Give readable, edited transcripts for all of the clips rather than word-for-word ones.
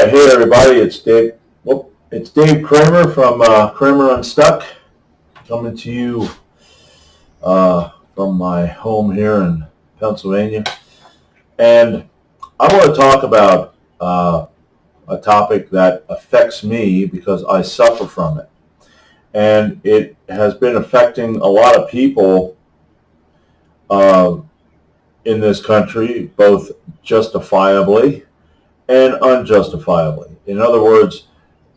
Hey everybody, it's Dave. Well, it's Dave Kramer from Kramer Unstuck, coming to you from my home here in Pennsylvania, and I want to talk about a topic that affects me because I suffer from it, and it has been affecting a lot of people in this country, both justifiably and unjustifiably. In other words,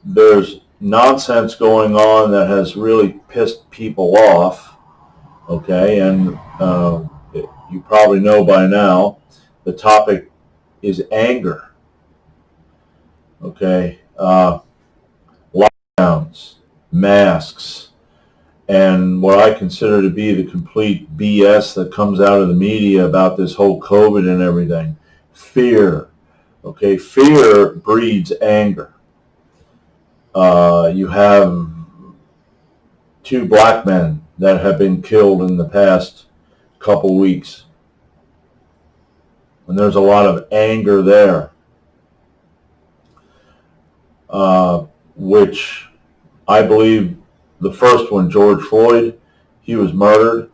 there's nonsense going on that has really pissed people off, okay? And you probably know by now, the topic is anger, okay? Lockdowns, masks, and what I consider to be the complete BS that comes out of the media about this whole COVID and everything. Fear. Okay, fear breeds anger. You have 2 black men that have been killed in the past couple weeks. And there's a lot of anger there, which I believe the first one, George Floyd, he was murdered.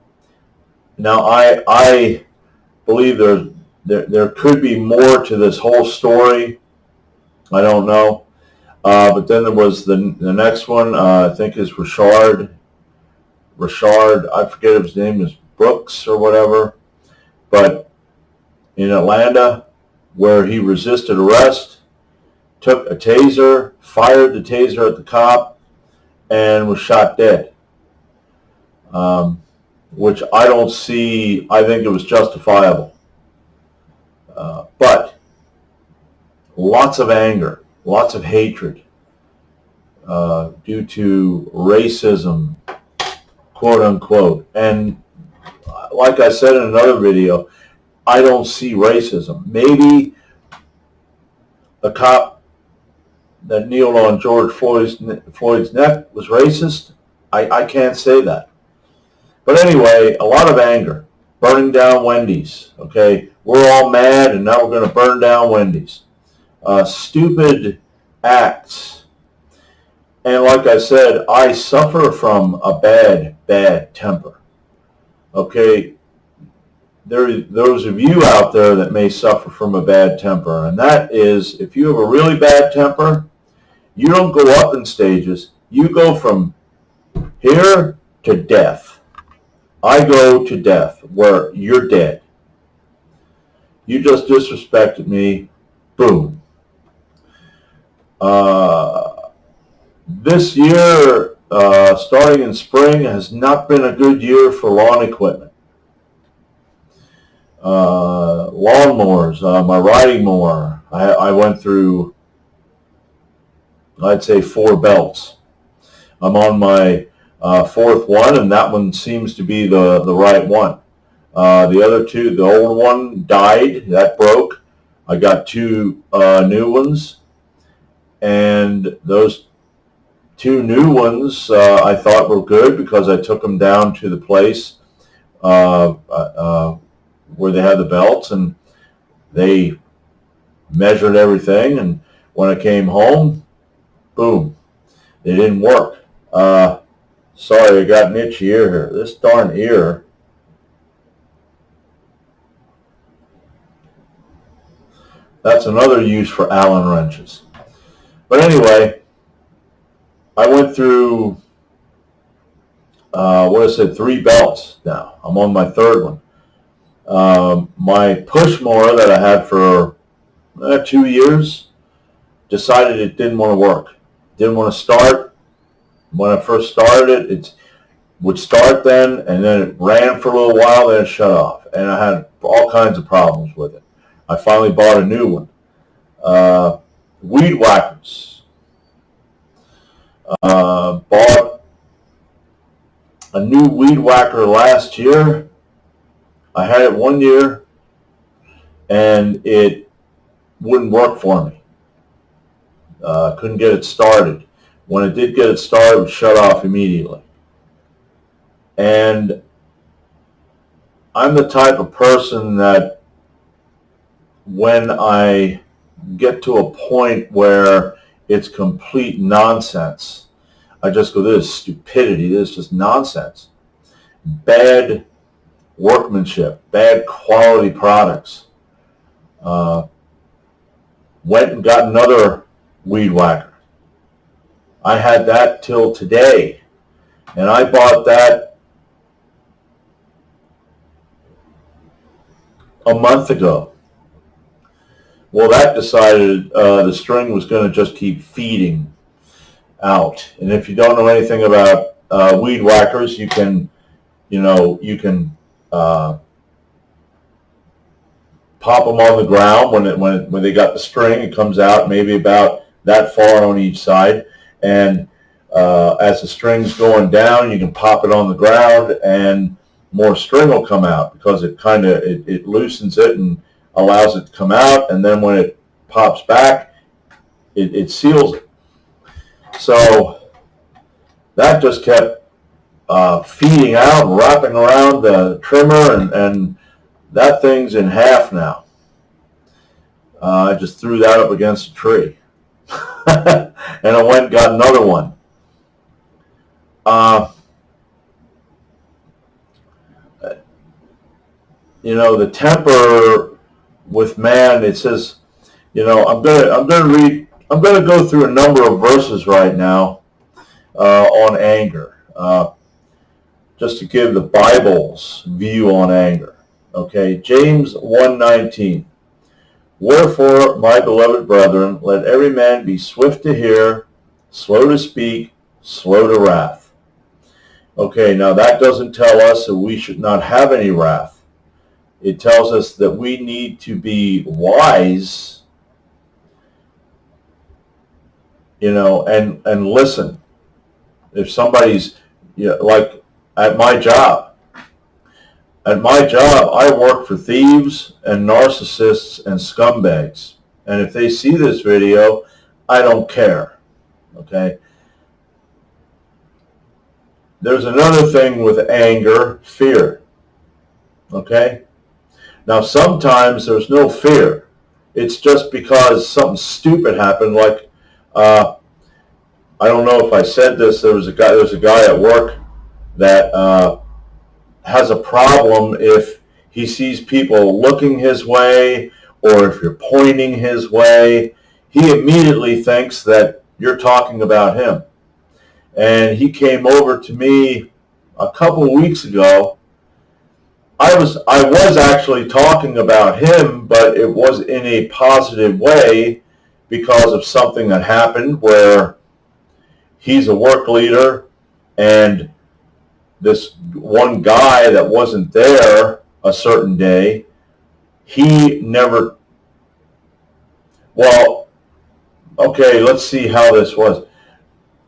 Now, I believe there could be more to this whole story. I don't know. But then there was the next one, I think is Rashard, I forget if his name is Brooks or whatever, but in Atlanta, where he resisted arrest, took a taser, fired the taser at the cop, and was shot dead. Which I don't see, I think it was justifiable. But lots of anger, lots of hatred due to racism, quote unquote. And like I said in another video, I don't see racism. Maybe a cop that kneeled on George Floyd's neck was racist. I can't say that. But anyway, a lot of anger. Burning down Wendy's. Okay, we're all mad and now we're going to burn down Wendy's. Stupid acts. And like I said, I suffer from a bad temper. Okay, there are those of you out there that may suffer from a bad temper, and that is, if you have a really bad temper, you don't go up in stages. You go from here to death. I go to death, where you're dead. You just disrespected me. Boom. This year, starting in spring, has not been a good year for lawn equipment. Lawnmowers, my riding mower, I went through, I'd say 4 belts. I'm on my 4th one, and that one seems to be the right one. The other 2, the old one died, that broke. I got 2 new ones, and those 2 new ones I thought were good because I took them down to the place where they had the belts, and they measured everything, and when I came home, boom, they didn't work. Sorry, I got an itchy ear here. This darn ear. That's another use for Allen wrenches. But anyway, I went through, 3 belts now. I'm on my 3rd one. My push mower that I had for 2 years decided it didn't want to work. Didn't want to start. When I first started it would start then, and then it ran for a little while, then it shut off. And I had all kinds of problems with it. I finally bought a new one. Weed whackers. Bought a new weed whacker last year. I had it 1 year, and it wouldn't work for me. Couldn't get it started. When it did get it started, it would shut off immediately. And I'm the type of person that when I get to a point where it's complete nonsense, I just go, this is stupidity, this is just nonsense. Bad workmanship, bad quality products. Went and got another weed whacker. I had that till today, and I bought that a month ago. Well, that decided the string was going to just keep feeding out. And if you don't know anything about weed whackers, you can pop them on the ground when they got the string. It comes out maybe about that far on each side, and as the string's going down, you can pop it on the ground, and more string will come out because it loosens it and allows it to come out, and then when it pops back, it seals it. So that just kept feeding out and wrapping around the trimmer, and that thing's in half now. I just threw that up against a tree. And I went and got another one. The temper with man, it says, I'm going to go through a number of verses right now on anger, just to give the Bible's view on anger. Okay, James 1:19. Wherefore, my beloved brethren, let every man be swift to hear, slow to speak, slow to wrath. Okay, now that doesn't tell us that we should not have any wrath. It tells us that we need to be wise, and listen. If somebody's, like at my job, I work for thieves and narcissists and scumbags. And if they see this video, I don't care. Okay? There's another thing with anger, fear. Okay? Now, sometimes there's no fear. It's just because something stupid happened. Like, I don't know if I said this. There's a guy at work that has a problem if he sees people looking his way or if you're pointing his way. He immediately thinks that you're talking about him. And he came over to me a couple of weeks ago. I was actually talking about him, but it was in a positive way because of something that happened where he's a work leader, and this one guy that wasn't there a certain day, okay, let's see how this was.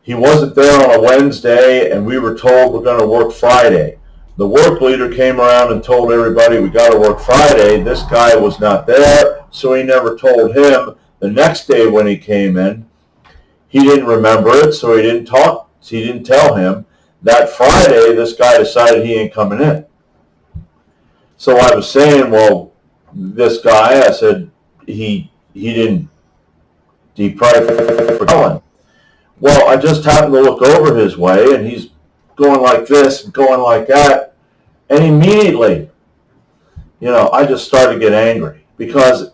He wasn't there on a Wednesday, and we were told we're going to work Friday. The work leader came around and told everybody we got to work Friday. This guy was not there, so he never told him. The next day when he came in, he didn't remember it, so he didn't tell him. That Friday, this guy decided he ain't coming in. So I was saying, well, this guy, I said, he probably forgot. Well, I just happened to look over his way, and he's going like this and going like that. And immediately, I just started to get angry because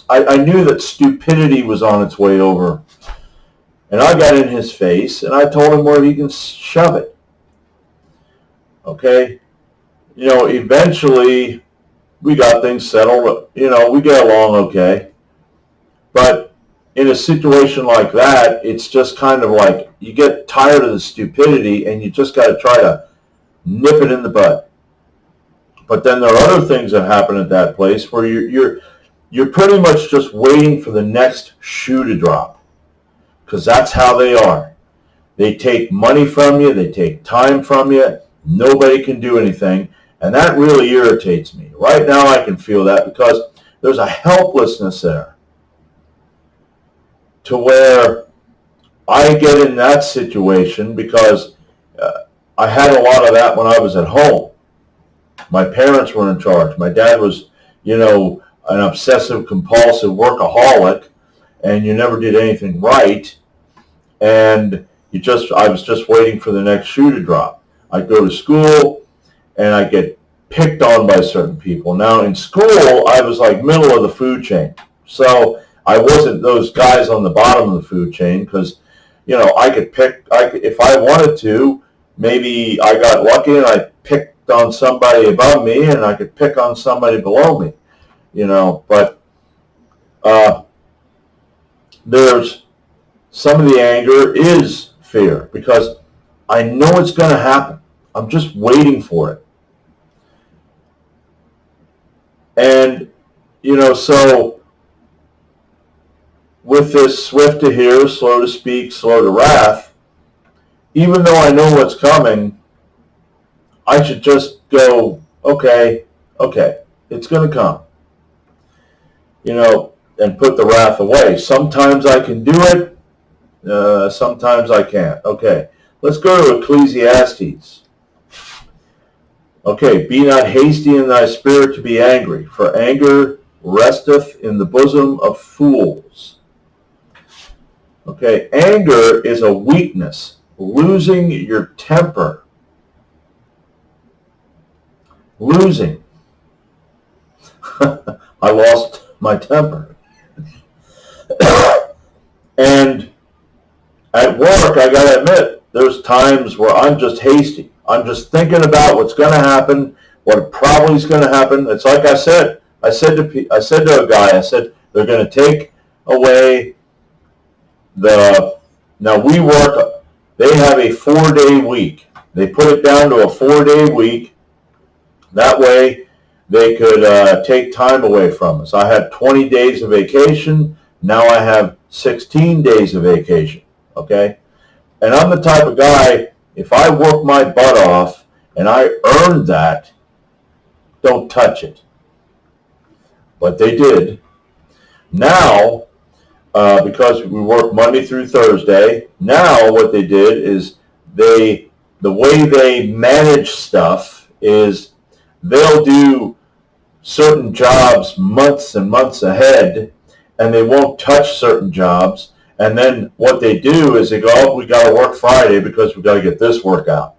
I knew that stupidity was on its way over. And I got in his face, and I told him where he can shove it. Okay? Eventually, we got things settled. We get along okay. But in a situation like that, it's just kind of like you get tired of the stupidity, and you just got to try to nip it in the bud. But then there are other things that happen at that place where you're pretty much just waiting for the next shoe to drop. Because that's how they are. They take money from you. They take time from you. Nobody can do anything. And that really irritates me. Right now I can feel that because there's a helplessness there to where I get in that situation because I had a lot of that when I was at home. My parents were in charge. My dad was, an obsessive compulsive workaholic and you never did anything right, and I was just waiting for the next shoe to drop. I go to school and I get picked on by certain people. Now in school, I was like middle of the food chain. So I wasn't those guys on the bottom of the food chain because, if I wanted to, maybe I got lucky and I picked on somebody above me and I could pick on somebody below me, but there's some of the anger is fear because I know it's going to happen. I'm just waiting for it. And, so with this swift to hear, slow to speak, slow to wrath, even though I know what's coming, I should just go, okay, it's going to come, and put the wrath away. Sometimes I can do it, sometimes I can't. Okay, let's go to Ecclesiastes. Okay, be not hasty in thy spirit to be angry, for anger resteth in the bosom of fools. Okay, anger is a weakness, losing your temper. Losing. I lost my temper. And at work, I got to admit, there's times where I'm just hasty. I'm just thinking about what's going to happen, what probably is going to happen. It's like I said. I said to a guy, they're going to take away now we work, they have a 4-day week. They put it down to a 4-day week. That way they could take time away from us. I had 20 days of vacation. Now I have 16 days of vacation. Okay? And I'm the type of guy, if I work my butt off and I earned that, don't touch it. But they did. Now, because we work Monday through Thursday, now what they did is the way they manage stuff is they'll do certain jobs months and months ahead, and they won't touch certain jobs. And then what they do is they go, oh, we got to work Friday because we got to get this work out.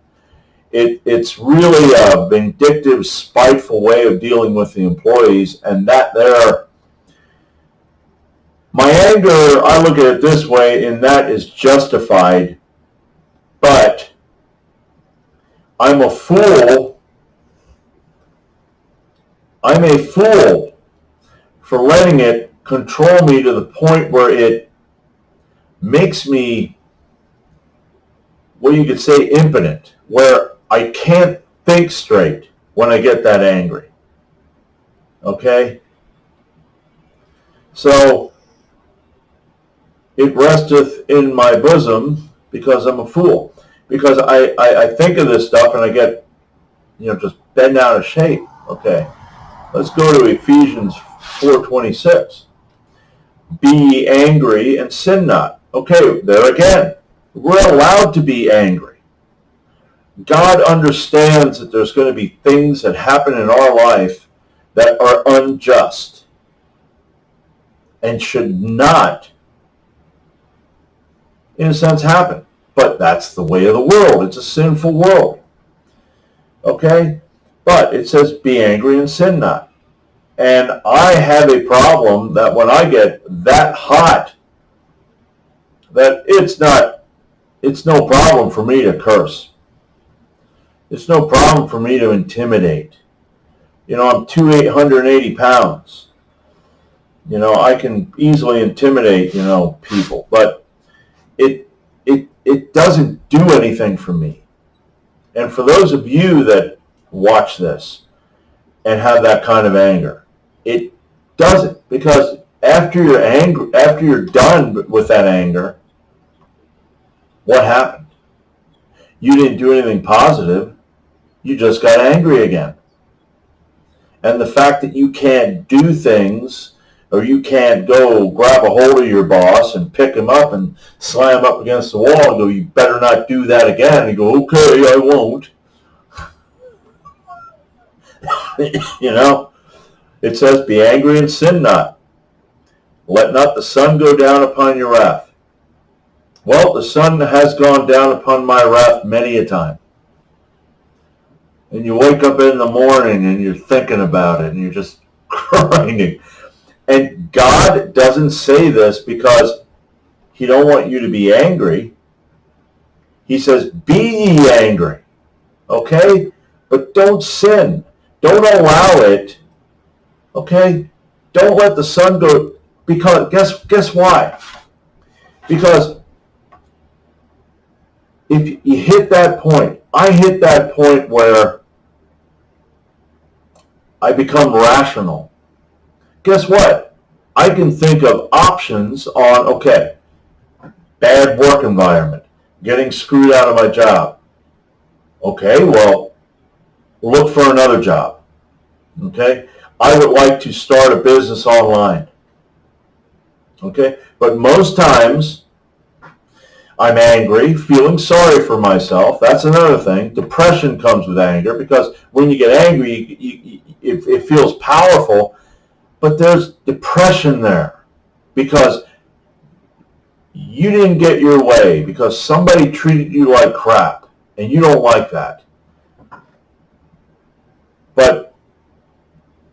It's really a vindictive, spiteful way of dealing with the employees, and my anger, I look at it this way, and that is justified, but I'm a fool for letting it control me to the point where it makes me, you could say, impotent, where I can't think straight when I get that angry. Okay? So, it resteth in my bosom because I'm a fool. Because I think of this stuff and I get, just bent out of shape. Okay, let's go to Ephesians 4:26. Be ye angry and sin not. Okay, there again. We're allowed to be angry. God understands that there's going to be things that happen in our life that are unjust and should not, in a sense, happen. But that's the way of the world. It's a sinful world. Okay? But it says, be angry and sin not. And I have a problem that when I get that hot, that it's no problem for me to curse. It's no problem for me to intimidate. I'm 180 pounds. I can easily intimidate, people. But it doesn't do anything for me. And for those of you that watch this and have that kind of anger, it doesn't, because after you're angry, after you're done with that anger, what happened? You didn't do anything positive. You just got angry again. And the fact that you can't do things, or you can't go grab a hold of your boss and pick him up and slam him up against the wall and go, you better not do that again. And you go, okay, I won't. It says, be angry and sin not. Let not the sun go down upon your wrath. Well, the sun has gone down upon my wrath many a time. And you wake up in the morning and you're thinking about it and you're just grinding. And God doesn't say this because he don't want you to be angry. He says, be ye angry. Okay? But don't sin. Don't allow it. Okay? Don't let the sun go. Because guess why? Because if you hit that point, I hit that point where I become rational. Guess what? I can think of options on, okay, bad work environment, getting screwed out of my job. Okay, well, look for another job. Okay, I would like to start a business online. Okay, but most times I'm angry, feeling sorry for myself. That's another thing. Depression comes with anger because when you get angry, it feels powerful, but there's depression there because you didn't get your way, because somebody treated you like crap, and you don't like that. But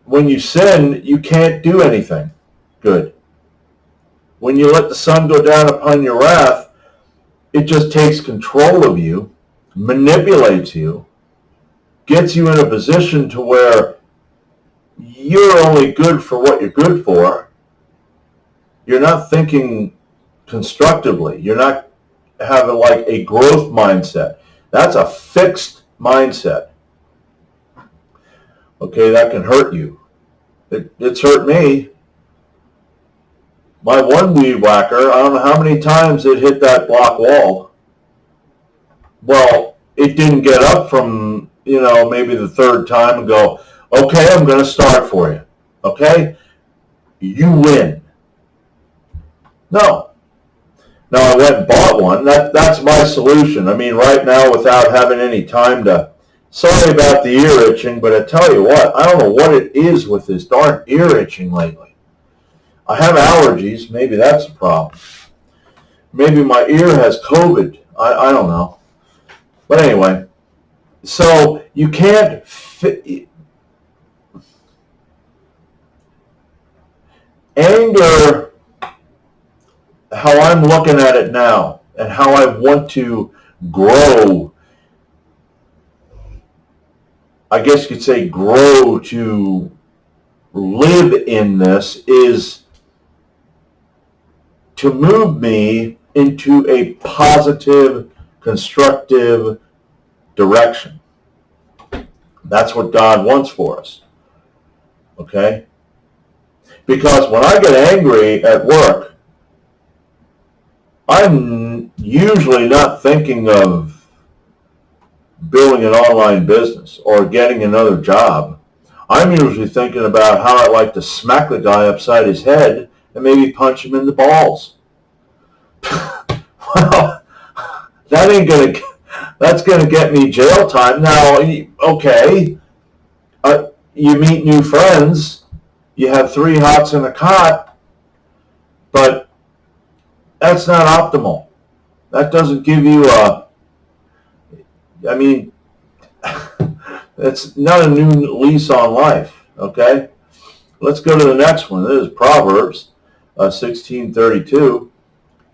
when you sin, you can't do anything good. When you let the sun go down upon your wrath, it just takes control of you, manipulates you, gets you in a position to where you're only good for what you're good for. You're not thinking constructively. You're not having like a growth mindset. That's a fixed mindset. Okay, that can hurt you. It's hurt me. My one weed whacker, I don't know how many times it hit that block wall. Well, it didn't get up from, maybe the third time and go, okay, I'm going to start for you. Okay? You win. No. Now I went and bought one. That's my solution. I mean, right now, without having any time to, sorry about the ear itching, but I tell you what, I don't know what it is with this darn ear itching lately. I have allergies. Maybe that's a problem. Maybe my ear has COVID. I don't know. But anyway, so you can't anger, how I'm looking at it now and how I want to grow, I guess you could say grow to live in this, is to move me into a positive, constructive direction. That's what God wants for us. Okay? Because when I get angry at work, I'm usually not thinking of building an online business or getting another job. I'm usually thinking about how I'd like to smack the guy upside his head and maybe punch him in the balls. Well, that's gonna get me jail time. Now, okay, you meet new friends, you have 3 hots in a cot, but that's not optimal. That doesn't give you it's not a new lease on life, okay? Let's go to the next one. This is Proverbs 16:32.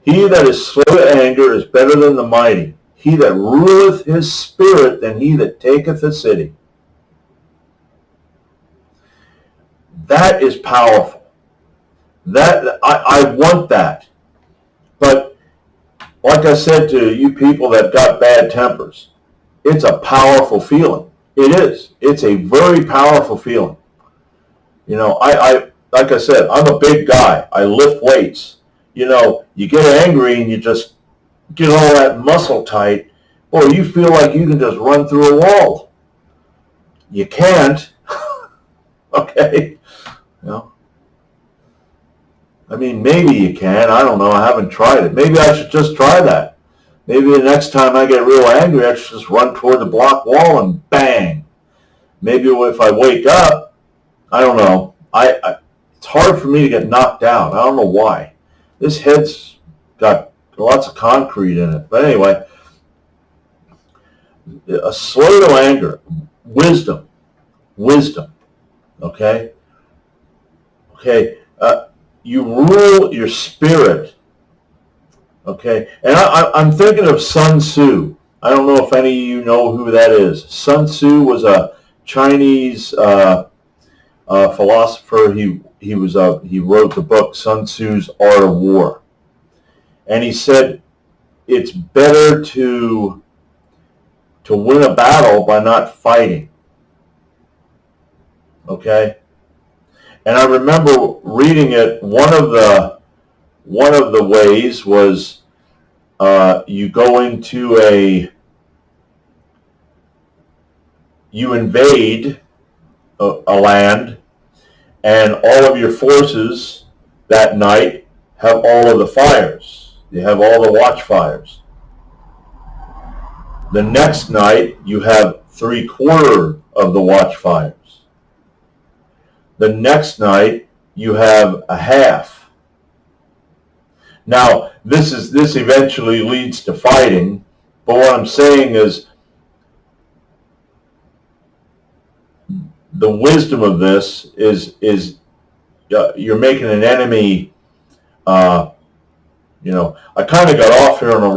He that is slow to anger is better than the mighty. He that ruleth his spirit than he that taketh a city. That is powerful. That I want that. But like I said to you people that got bad tempers, it's a powerful feeling. It is. It's a very powerful feeling. I like I said, I'm a big guy. I lift weights. You get angry and you just get all that muscle tight. Boy, you feel like you can just run through a wall. You can't. Okay? Maybe you can. I don't know. I haven't tried it. Maybe I should just try that. Maybe the next time I get real angry, I should just run toward the block wall and bang. Maybe if I wake up, I don't know. it's hard for me to get knocked out. I don't know why. This head's got lots of concrete in it. But anyway, a slow to anger, wisdom, okay? Okay, you rule your spirit, okay? And I'm thinking of Sun Tzu. I don't know if any of you know who that is. Sun Tzu was a Chinese philosopher. He wrote the book Sun Tzu's Art of War, and he said it's better to win a battle by not fighting. Okay, and I remember reading it. One of the ways was you go into you invade a land, and all of your forces that night have all of the fires. You have all the watchfires. The next night, you have 3/4 of the watchfires. The next night, you have a half. Now, this eventually leads to fighting, but what I'm saying is the wisdom of this is you're making an enemy. I kind of got off here on a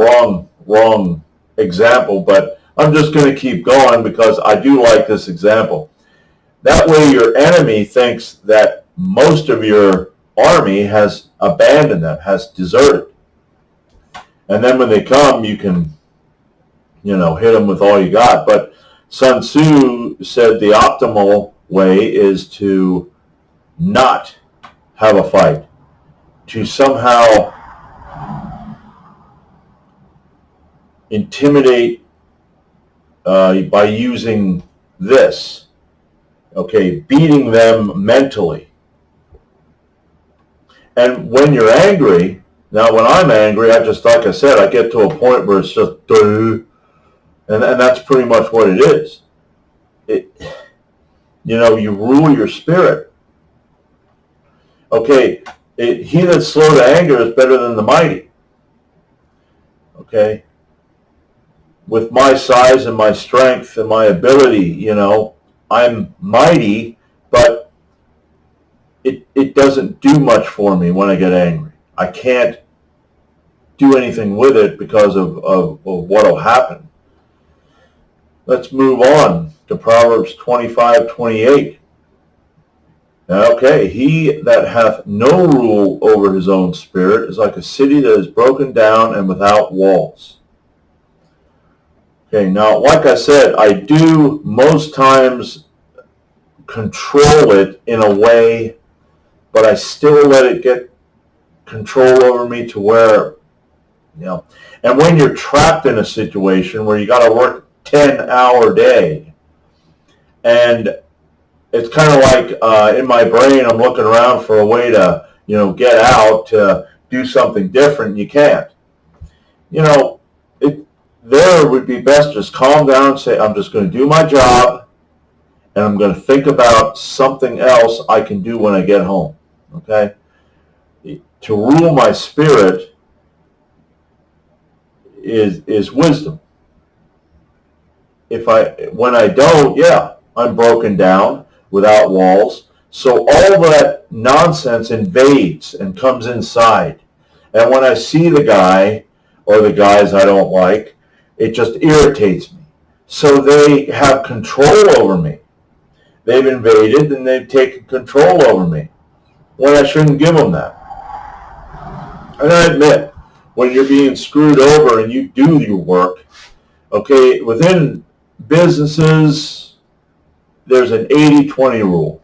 wrong example, but I'm just going to keep going because I do like this example. That way your enemy thinks that most of your army has abandoned them, has deserted. And then when they come, you can, hit them with all you got. But Sun Tzu said the optimal way is to not have a fight, to somehow intimidate by using this, okay, beating them mentally. And when you're angry, now when I'm angry, I just, like I said, I get to a point where it's just, and that's pretty much what it is. You rule your spirit. Okay, he that's slow to anger is better than the mighty. Okay? With my size and my strength and my ability, I'm mighty, but it doesn't do much for me when I get angry. I can't do anything with it because of what will happen. Let's move on to Proverbs 25:28. Okay, he that hath no rule over his own spirit is like a city that is broken down and without walls. Okay, now, like I said, I do most times control it in a way, but I still let it get control over me to where, and when you're trapped in a situation where you got to work 10-hour day, and it's kind of like in my brain, I'm looking around for a way to, get out, to do something different, and you can't. There would be best just calm down and say, I'm just going to do my job, and I'm going to think about something else I can do when I get home, okay? To rule my spirit is wisdom. When I don't, I'm broken down without walls. So all that nonsense invades and comes inside. And when I see the guy or the guys I don't like, it just irritates me. So they have control over me. They've invaded and they've taken control over me when I shouldn't give them that. And I admit, when you're being screwed over and you do your work, okay, within businesses, there's an 80-20 rule.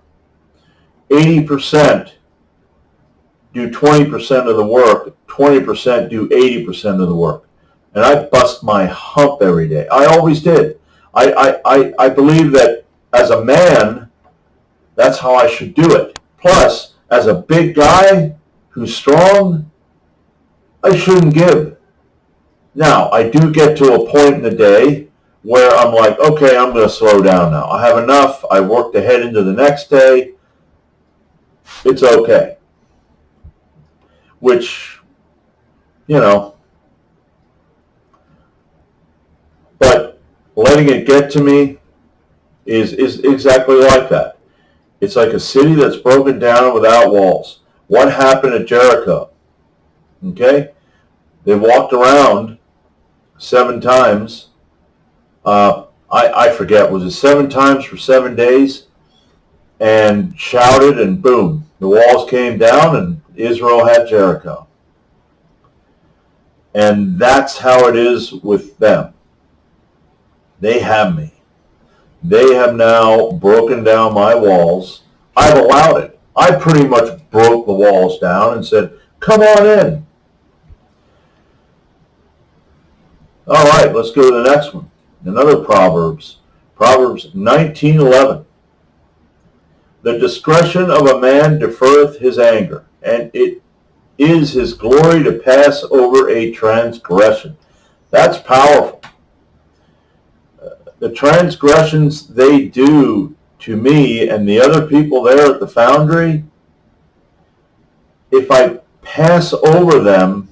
80% do 20% of the work, 20% do 80% of the work. And I bust my hump every day. I always did. I believe that as a man, that's how I should do it. Plus, as a big guy who's strong, I shouldn't give. Now, I do get to a point in the day where I'm like, okay, I'm going to slow down now. I have enough. I worked ahead into the next day. it's okay. Which, but letting it get to me is exactly like that. It's like a city that's broken down without walls. What happened at Jericho? Okay? They walked around 7 times. I forget, was it 7 times for 7 days? And shouted, and boom, the walls came down and Israel had Jericho. And that's how it is with them. They have me. They have now broken down my walls. I've allowed it. I pretty much broke the walls down and said, come on in. All right, let's go to the next one. Another Proverbs. Proverbs 19:11. The discretion of a man deferreth his anger, and it is his glory to pass over a transgression. That's powerful. The transgressions they do to me and the other people there at the foundry, if I pass over them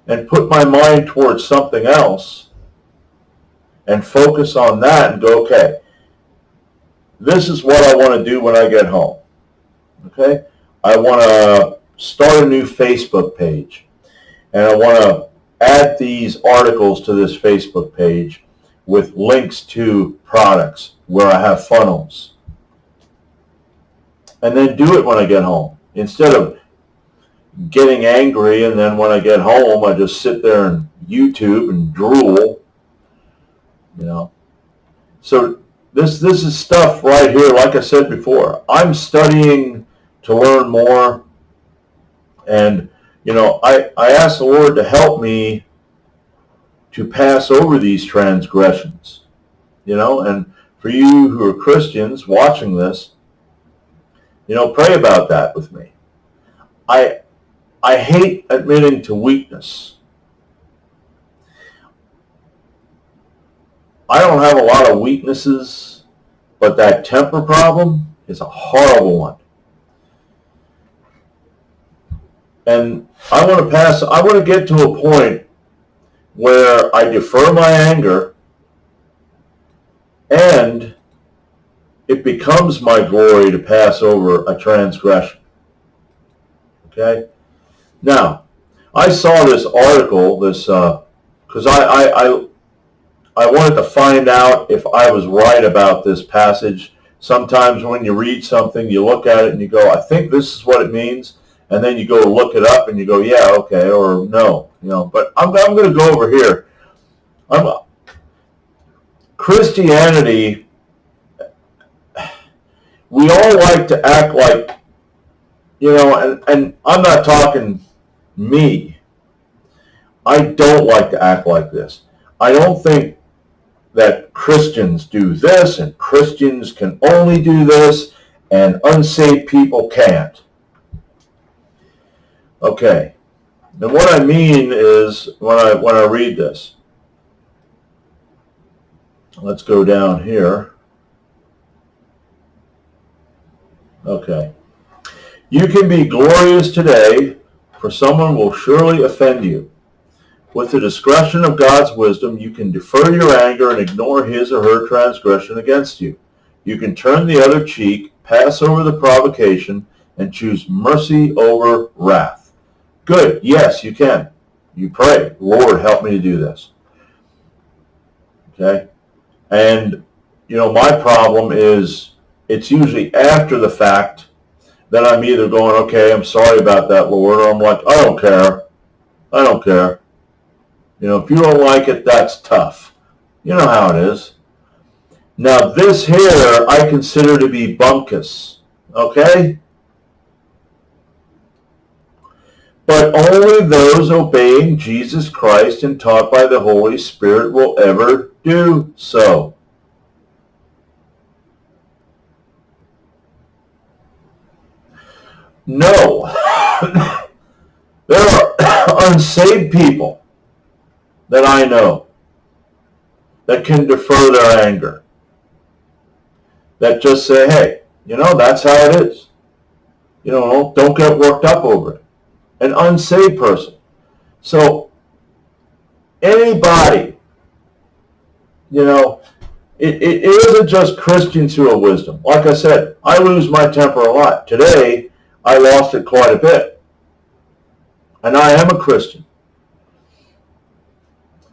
and put my mind towards something else and focus on that and go, okay, this is what I want to do when I get home. Okay? I want to start a new Facebook page, and I want to add these articles to this Facebook page with links to products where I have funnels. And then do it when I get home. Instead of getting angry and then when I get home I just sit there and YouTube and drool. So this is stuff right here, like I said before. I'm studying to learn more, and I ask the Lord to help me to pass over these transgressions, and for you who are Christians watching this, pray about that with me. I hate admitting to weakness. I don't have a lot of weaknesses, but that temper problem is a horrible one. And I want to get to a point where I defer my anger and it becomes my glory to pass over a transgression. Okay? Now, I saw this article, because I wanted to find out if I was right about this passage. Sometimes when you read something, you look at it and you go, I think this is what it means. And then you go look it up and you go, yeah, okay, or no. But I'm going to go over here. Christianity, we all like to act like, and I'm not talking me. I don't like to act like this. I don't think that Christians do this and Christians can only do this and unsaved people can't. Okay. And what I mean is when I read this. Let's go down here. Okay. You can be glorious today, for someone will surely offend you. With the discretion of God's wisdom, you can defer your anger and ignore his or her transgression against you. You can turn the other cheek, pass over the provocation, and choose mercy over wrath. Good. Yes, you can. You pray, Lord, help me to do this. Okay? And, my problem is it's usually after the fact that I'm either going, okay, I'm sorry about that, Lord, or I'm like, I don't care. I don't care. If you don't like it, that's tough. You know how it is. Now, this here I consider to be bunkus. Okay? But only those obeying Jesus Christ and taught by the Holy Spirit will ever do so. No. There are unsaved people that I know that can defer their anger. That just say, hey, That's how it is. Don't get worked up over it. An unsaved person. So anybody, it isn't just Christians who have wisdom. Like I said, I lose my temper a lot. Today, I lost it quite a bit. And I am a Christian.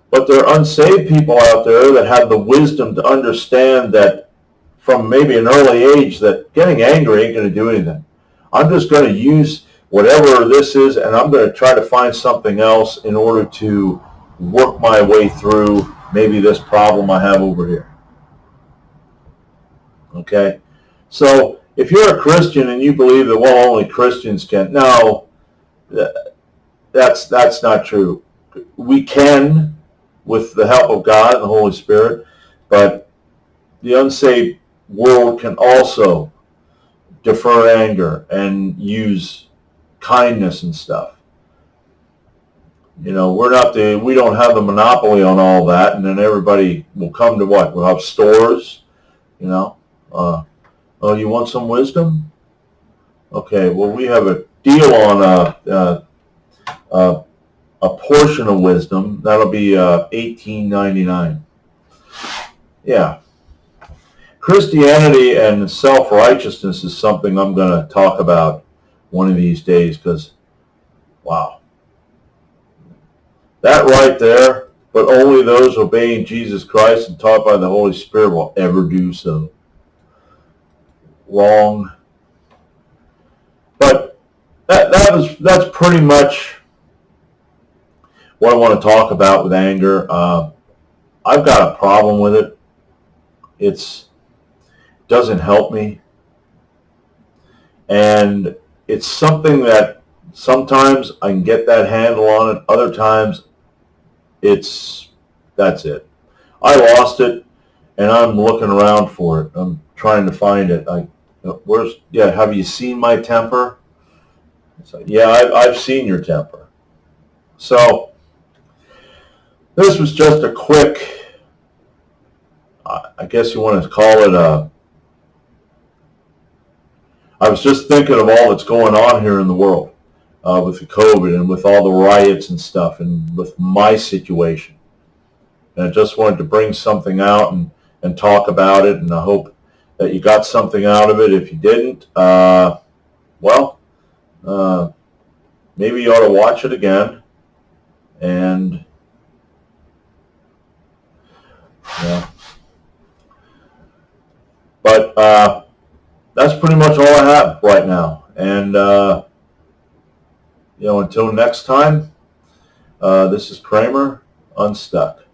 But there are unsaved people out there that have the wisdom to understand that from maybe an early age that getting angry ain't going to do anything. I'm just going to use whatever this is, and I'm going to try to find something else in order to work my way through maybe this problem I have over here. Okay? So if you're a Christian and you believe that, well, only Christians can, no, that's not true. We can, with the help of God and the Holy Spirit, but the unsaved world can also defer anger and use kindness and stuff. We don't have the monopoly on all that, and then everybody will come to what? We'll have stores, oh, you want some wisdom? Okay, well, we have a deal on a portion of wisdom. That'll be $18.99. Yeah. Christianity and self-righteousness is something I'm going to talk about one of these days because, wow. That right there, but only those obeying Jesus Christ and taught by the Holy Spirit will ever do so. Wrong. But that's pretty much what I want to talk about with anger. I've got a problem with it. It doesn't help me. And it's something that sometimes I can get that handle on it. Other times, that's it. I lost it, and I'm looking around for it. I'm trying to find it. Have you seen my temper? It's like, yeah, I've seen your temper. So this was just a quick, I guess you want to call it I was just thinking of all that's going on here in the world with the COVID and with all the riots and stuff and with my situation. And I just wanted to bring something out and talk about it, and I hope that you got something out of it. If you didn't, maybe you ought to watch it again. And but that's pretty much all I have right now. And until next time, this is Kramer Unstuck.